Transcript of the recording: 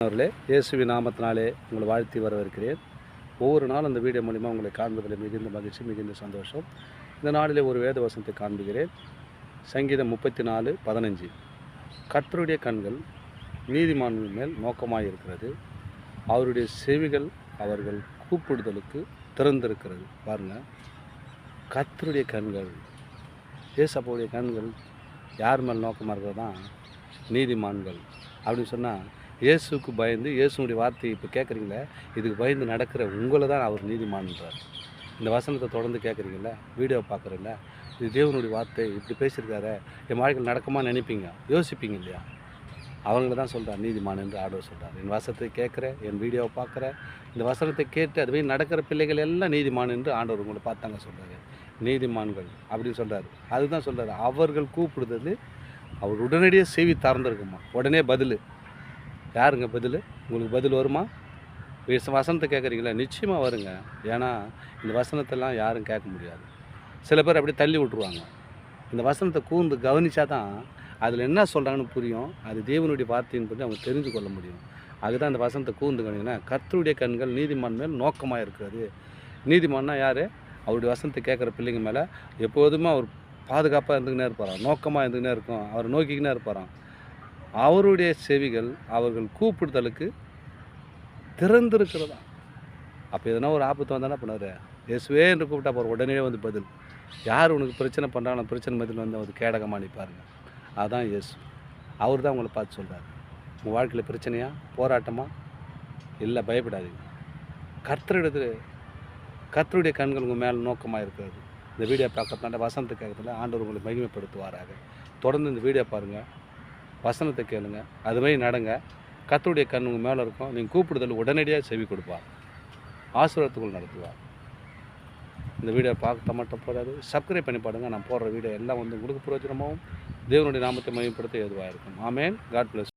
அவர்களே, இயேசுவின் நாமத்தினாலே உங்களை வாழ்த்தி வரவேற்கிறேன். ஒவ்வொரு நாளும் அந்த வீடியோ மூலிமா உங்களை காண்பதில் மிகுந்த மகிழ்ச்சி, மிகுந்த சந்தோஷம். இந்த நாளிலே ஒரு வேத வசனத்தை காண்புகிறேன். சங்கீதம் 34:15. கர்த்தருடைய கண்கள் நீதிமான்கள் மேல் நோக்கமாக இருக்கிறது, அவருடைய செவிகள் அவர்கள் கூப்பிடுதலுக்கு திறந்திருக்கிறது. பாருங்கள், கர்த்தருடைய கண்கள், ஏசப்பாவுடைய கண்கள் யார் மேல் நோக்கமாக இருக்கிறது தான் நீதிமான்கள் அப்படின்னு சொன்னால், இயேசுக்கு பயந்து இயேசுனுடைய வார்த்தையை இப்போ கேட்குறீங்களே, இதுக்கு பயந்து நடக்கிற உங்களை தான் அவர் நீதிமான்றார். இந்த வசனத்தை தொடர்ந்து கேட்குறீங்கள, வீடியோ பார்க்குறீங்கள, இது தேவனுடைய வார்த்தை, இப்படி பேசியிருக்காரு, என் வாழ்க்கையில் நடக்குமா நினைப்பீங்க, யோசிப்பீங்க இல்லையா? அவங்கள தான் சொல்கிறார் நீதிமான் என்று ஆண்டவர் சொல்கிறார். என் வசனத்தை கேட்குற, என் வீடியோவை பார்க்குற, இந்த வசனத்தை கேட்டு அதுவே நடக்கிற பிள்ளைகள் எல்லாம் நீதிமான் என்று ஆண்டவர் உங்களை பார்த்தாங்க சொல்கிறாரு. நீதிமான்கள் அப்படின்னு சொல்கிறார். அதுதான் சொல்கிறார், அவர்கள் கூப்பிடுறது அவர் உடனடியாக செவி திறந்துருக்குமா, உடனே பதில். யாருங்க பதில்? உங்களுக்கு பதில் வருமா? வசனத்தை கேட்குறீங்களா? நிச்சயமாக வருங்க. ஏன்னா இந்த வசனத்தெல்லாம் யாரும் கேட்க முடியாது. சில பேர் அப்படி தள்ளி விட்ருவாங்க. இந்த வசனத்தை கூர்ந்து கவனித்தா தான் அதில் என்ன சொல்கிறாங்கன்னு புரியும். அது தேவனுடைய வார்த்தைன்னு பற்றி அவங்க தெரிஞ்சு கொள்ள முடியும். அதுதான் இந்த வசனத்தை கூர்ந்து கவனிங்கன்னா, கர்த்தருடைய கண்கள் நீதிமான் மேல் நோக்கமாக இருக்கிறது. நீதிமான்னா யார்? அவருடைய வசனத்தை கேட்குற பிள்ளைங்க மேலே எப்போதுமே அவர் பாதுகாப்பாக இருந்துக்கினே இருப்பாராம், நோக்கமாக இருந்துக்கினே இருக்கும், அவரை நோக்கிக்கினே இருப்பாராம். அவருடைய செவிகள் அவர்கள் கூப்பிடுதலுக்கு திறந்திருக்கிறதா. அப்போ எதனா ஒரு ஆபத்து வந்தால் என்ன பண்ணார்? இயேசுவே என்று கூப்பிட்டா போகிற உடனே வந்து பதில். யார் உனக்கு பிரச்சனை பண்ணுறாங்க, பிரச்சனை பதில் வந்து அவர் கேடகமாக நிற்பாருங்க. அதுதான் இயேசு. அவர் தான் உங்களை பார்த்து சொல்கிறார். உங்கள் வாழ்க்கையில் பிரச்சனையா, போராட்டமா? இல்லை, பயப்படாதீங்க. கர்த்தருடைய கண்கள் உங்கள் மேலே நோக்கமாக இருக்கிறது. இந்த வீடியோ பார்க்கறதுனால வசனத்தை கேட்கறதுல ஆண்டவர் உங்களை மகிமைப்படுத்துவாராக. தொடர்ந்து இந்த வீடியோ பாருங்கள், வசனத்தை கேளுங்க, அதுமாதிரி நடங்க. கர்த்தருடைய கண் உங்கள் மேலே இருக்கும். நீங்கள் கூப்பிடுதல் உடனடியாக செவி கொடுப்பார், ஆசீர்வாதத்துக்குள் நடத்துவார். இந்த வீடியோ பார்க்க மட்டும் போதாது, சப்ஸ்கிரைப் பண்ணி பாருங்கள். நான் போடுற வீடியோ எல்லாம் வந்து உங்களுக்கு பிரயோஜனமாகவும் தேவனுடைய நாமத்தை மகிமைப்படுத்த ஏதுவாக இருக்கும். ஆமேன். God plus.